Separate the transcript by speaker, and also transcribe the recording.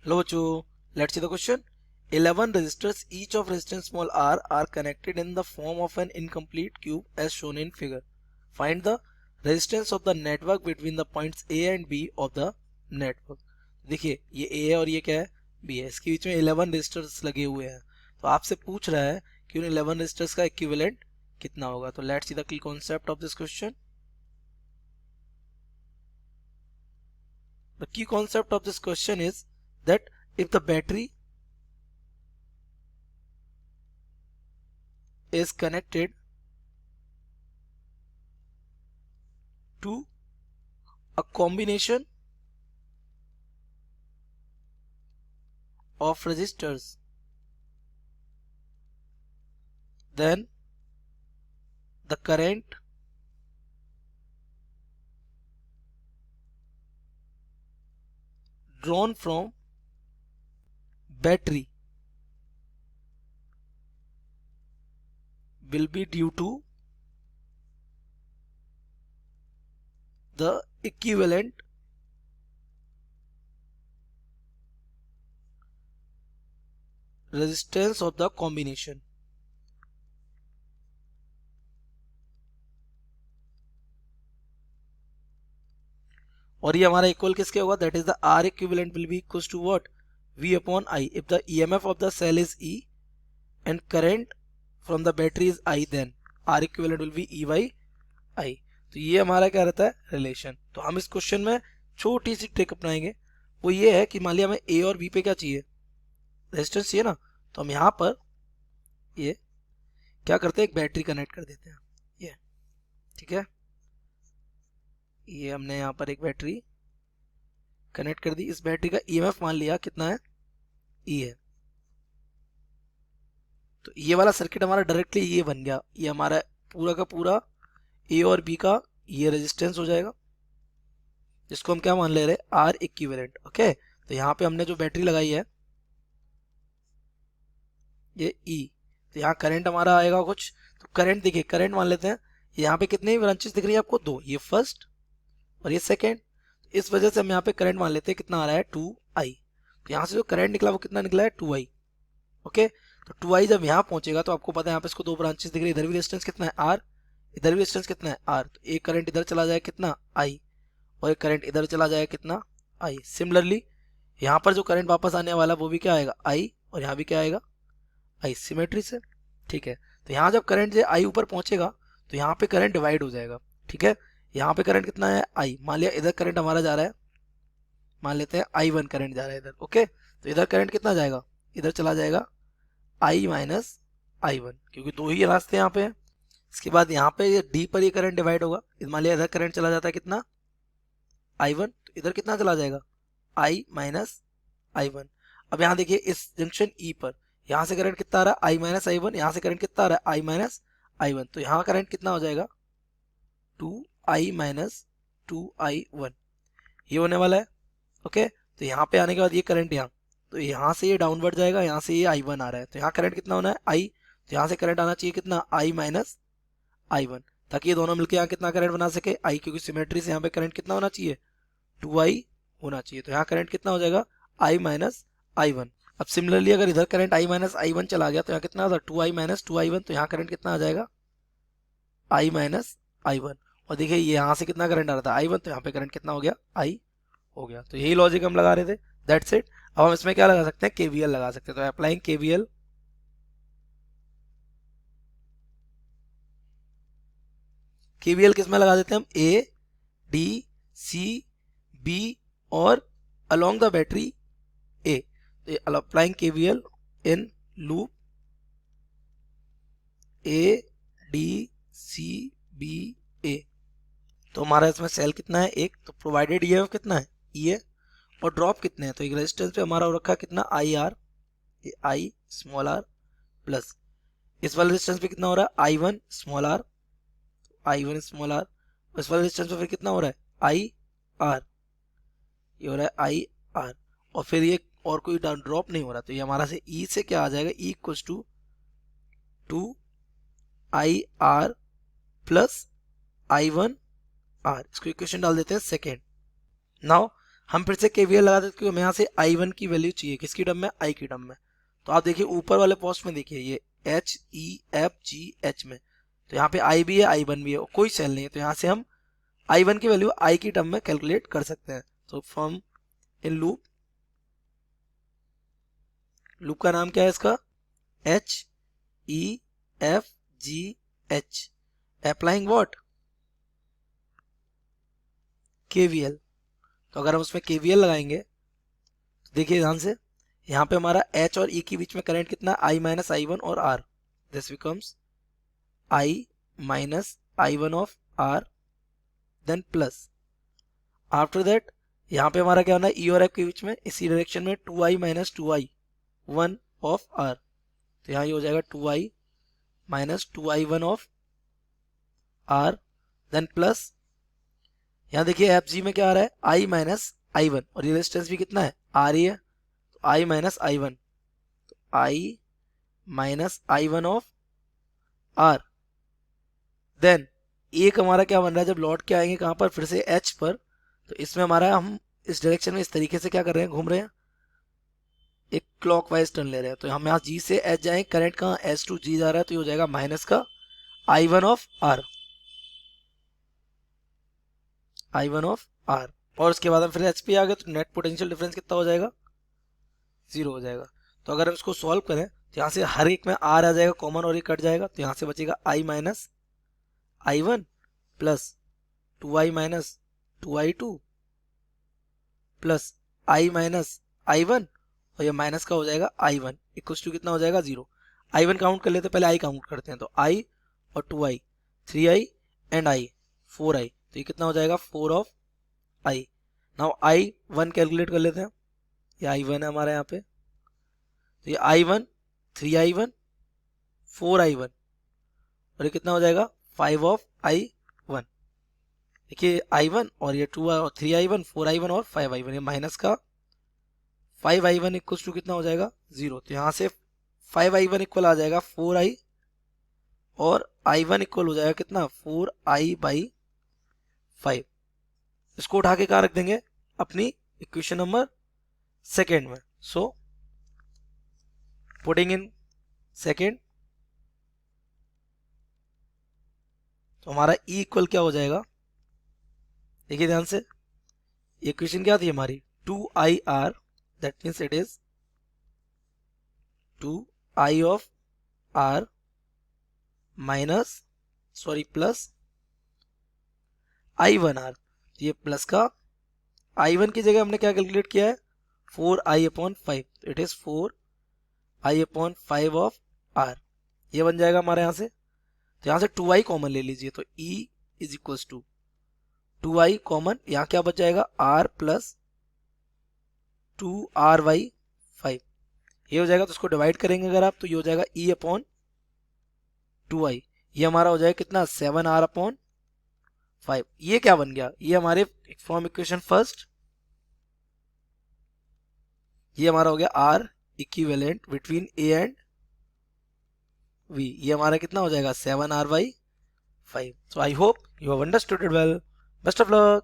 Speaker 1: Hello बच्चों, let's see the question. 11 resistors, each of resistance small r, are connected in the form of an incomplete cube as shown in figure. Find the resistance of the network between the points A and B of the network. देखिए ये A है और ये क्या है B है, इसके बीच में 11 resistors लगे हुए हैं. तो आपसे पूछ रहा है कि उन 11 resistors का equivalent कितना होगा. तो let's see the key concept of this question. The key concept of this question is that if the battery is connected to a combination of resistors, then the current drawn from battery will be due to the equivalent resistance of the combination. और ये हमारा equal किसके होगा, that is the R equivalent will be equals to what, V upon I. If the EMF of the cell is E and current from the battery is I, then R equivalent will be E by I. तो ये हमारा क्या रहता है relation. तो हम इस question में छोटी सी ट्रिक अपनाएंगे. वो ये है कि मान लिया हमें A और B पे क्या चाहिए, रेजिस्टेंस चाहिए ना. तो हम यहाँ पर ये क्या करते हैं, एक बैटरी कनेक्ट कर देते हैं. ये ठीक है, ये हमने यहाँ पर एक बैटरी कनेक्ट कर दी. इस बैटरी का ईएमएफ मान लिया कितना है, ई है. तो ये वाला सर्किट हमारा डायरेक्टली ये बन गया. ये हमारा पूरा का पूरा ए और बी का ये रेजिस्टेंस हो जाएगा, जिसको हम क्या मान ले रहे हैं, आर इक्विवेलेंट. ओके, तो यहाँ पे हमने जो बैटरी लगाई है ये ई, तो यहाँ करंट हमारा आएगा कुछ. तो करंट देखिए, करंट मान लेते हैं. यहाँ पे कितने ब्रांचेस दिख रही है आपको, दो. ये फर्स्ट और ये सेकेंड. इस वजह से हम यहाँ पे करंट मान लेते हैं कितना आ रहा है, 2i. तो यहाँ से जो करंट निकला वो कितना निकला है, 2i. ओके, तो 2i जब यहाँ पहुंचेगा तो आपको पता है यहाँ पे इसको दो ब्रांचेस दिख रही है. इधर भी रेजिस्टेंस कितना है, r. इधर भी रेजिस्टेंस कितना है, r. तो एक करंट इधर चला जाए कितना, i. और एक करंट इधर चला जाए कितना, i. सिमिलरली यहाँ पर जो करंट वापस आने वाला वो भी क्या आएगा, i. और यहाँ भी क्या आएगा, i. सिमेट्री से. ठीक है, तो यहाँ जब करंट जो i ऊपर पहुंचेगा तो यहाँ पे करंट डिवाइड हो जाएगा. ठीक है, यहाँ पे करंट कितना है, i. मान लिया इधर करंट हमारा जा रहा है, मान लेते हैं i1 करंट जा रहा है इधर. ओके, तो इधर करंट कितना जाएगा, इधर चला जाएगा i माइनस i1, क्योंकि दो ही रास्ते यहाँ पे हैं. इसके बाद यहाँ पे ये डी पर ये करंट डिवाइड होगा. मान लिया इधर करंट चला जाता है कितना, i1. तो इधर कितना चला जाएगा, i माइनस i1. अब यहाँ देखिए इस जंक्शन E पर यहाँ से करंट कितना आ रहा है, i माइनस i1. यहाँ से करंट कितना आ रहा है, i माइनस i1. तो यहाँ करंट कितना हो जाएगा, 2i माइनस 2i1. ये होने वाला है. ओके, तो यहाँ पे आने के बाद ये करंट यहाँ, तो यहाँ से ये डाउनवर्ड जाएगा, यहाँ से ये i1 आ रहा है. तो यहाँ करंट कितना होना है, i. तो यहाँ से करंट आना चाहिए कितना, i माइनस i1, ताकि ये दोनों मिलकर यहाँ कितना करंट बना सके, i. क्योंकि सिमेट्री से यहाँ पे करंट कितना होना चाहिए, 2i होना चाहिए. तो यहाँ करंट कितना हो जाएगा, i माइनस i1. अब सिमिलरली अगर इधर करंट i माइनस i1 चला गया तो यहाँ कितना था, 2i माइनस 2i1. तो यहाँ करंट कितना आ जाएगा, i माइनस i1. और देखिए ये यहाँ से कितना करंट आ रहा था, i1. तो यहाँ पे करंट कितना हो गया, i हो गया. तो यही लॉजिक हम लगा रहे थे, दैट्स इट. अब हम इसमें क्या लगा सकते हैं, केवीएल लगा सकते हैं. तो अप्लाइंग केवीएल, केवीएल किस में लगा देते हैं हम, ए डी सी बी और along the battery A. Applying KVL in loop A D C B A. तो हमारा इसमें सेल कितना है, एक. तो प्रोवाइडेड ईएमएफ कितना है, ई है. और ड्रॉप कितने हैं, तो एक रेजिस्टेंस पे हमारा हो रखा है कितना, I R, I small R plus इस वाले रेजिस्टेंस पे कितना हो रहा है, I one small R, I one small R. इस वाले रेजिस्टेंस पे फिर कितना हो रहा है, आई आर. ये हो रहा है आई आर. और फिर ये और कोई ड्रॉप नहीं हो रहा. तो ये हमारा से ई से क्या आ जाएगा, E equals to 2 I R plus I one R. इसको इक्वेशन डाल देते हैं सेकेंड. नाउ हम फिर से केवीएल लगा देते क्योंकि हमें यहाँ से I1 की वैल्यू चाहिए, किसकी टर्म में, I की टर्म में। तो आप देखिए ऊपर वाले पोस्ट में देखिए ये HEFGH में, तो यहाँ पे I भी है I1 भी है, कोई सेल नहीं है, तो यहाँ से हम I1 की वैल्यू I की टर्म में कैलकुलेट कर सकते हैं। तो फ्रॉम इन लूप, लूप का नाम क्या है इसका, HEFGH, अप्लाइंग व्हाट, KVL। तो अगर हम उसमें KVL लगाएंगे तो देखिए ध्यान से, यहाँ पे हमारा H और E के बीच में करंट कितना, I माइनस I1 और R, this becomes I minus I1 of R, then plus after that यहाँ पे हमारा क्या होना है, E और F के बीच में इसी डायरेक्शन में 2I minus 2I1 of R, तो यहाँ ये हो जाएगा 2I minus 2I1 of R, then plus यहाँ देखिए एफ जी में क्या आ रहा है, I माइनस I1 और रेजिस्टेंस भी कितना है, R ही है, तो I माइनस I1, तो I minus I1 of R, then एक हमारा क्या बन रहा है, जब लौट के आएंगे कहाँ पर, फिर से H पर, तो इसमें हमारा हम इस डायरेक्शन में इस तरीके से क्या कर रहे हैं, घूम रहे हैं, एक क्लॉकवाइज टर्न ले रहे हैं। तो हम यहाँ G से H जाएंगे, करंट कहाँ S टू G जा रहा है, तो ये हो जाएगा माइनस का I1 of R, I1 of R, और उसके बाद हम फिर H पे आ गए, तो नेट पोटेंशियल डिफरेंस कितना हो जाएगा, 0 हो जाएगा। तो अगर हम इसको सॉल्व करें तो यहाँ से हर एक में R आ जाएगा कॉमन और ये कट जाएगा, तो यहाँ से बचेगा I minus I1 plus 2I minus 2I2 plus I minus I1, और ये माइनस का हो जाएगा I1 इक्वल टू कितना हो जाएगा, 0। I1 काउंट कर लेते हैं, पहले I काउंट करते हैं, तो I और 2I 3I and I 4I, तो ये कितना हो जाएगा 4 of I। Now I1 calculate कर लेते हैं, ये I1 है हमारे यहाँ पे, तो ये I1 3I1 4I1 और ये कितना हो जाएगा 5 ऑफ I1। देखिए I1 और ये 2 और 3I1 4I1 और 5I1, ये माइनस का 5I1 इक्वल टू कितना हो जाएगा 0। तो यहाँ से 5I1 इक्वल आ जाएगा 4I और I1 इक्वल हो जाएगा कितना 4I बाई 5। इसको उठा के कहाँ रख देंगे, अपनी इक्वेशन नंबर सेकेंड में। सो पुटिंग इन सेकेंड, तो हमारा E इक्वल क्या हो जाएगा, देखिए ध्यान से, इक्वेशन क्या थी हमारी 2IR, that means it is 2I of R minus plus I1R, ये प्लस का I1 की जगह हमने क्या कैलकुलेट किया है 4I अपॉन 5, तो it is 4I upon 5 of R, ये बन जाएगा हमारे यहाँ से। तो यहाँ से 2I कॉमन ले लीजिए, तो E is equal to 2I common, यहाँ क्या बच जाएगा R प्लस 2R बाई 5, ये हो जाएगा। तो उसको डिवाइड करेंगे अगर आप, तो ये हो जाएगा E अपॉन 2I, ये हमारा हो जाएगा कितना 7R अपॉन 5। ये क्या बन गया, ये हमारे फ्रॉम इक्वेशन फर्स्ट, ये हमारा हो गया R equivalent between A and V, ये हमारा कितना हो जाएगा 7R by 5। So I hope you have understood it well, best of luck.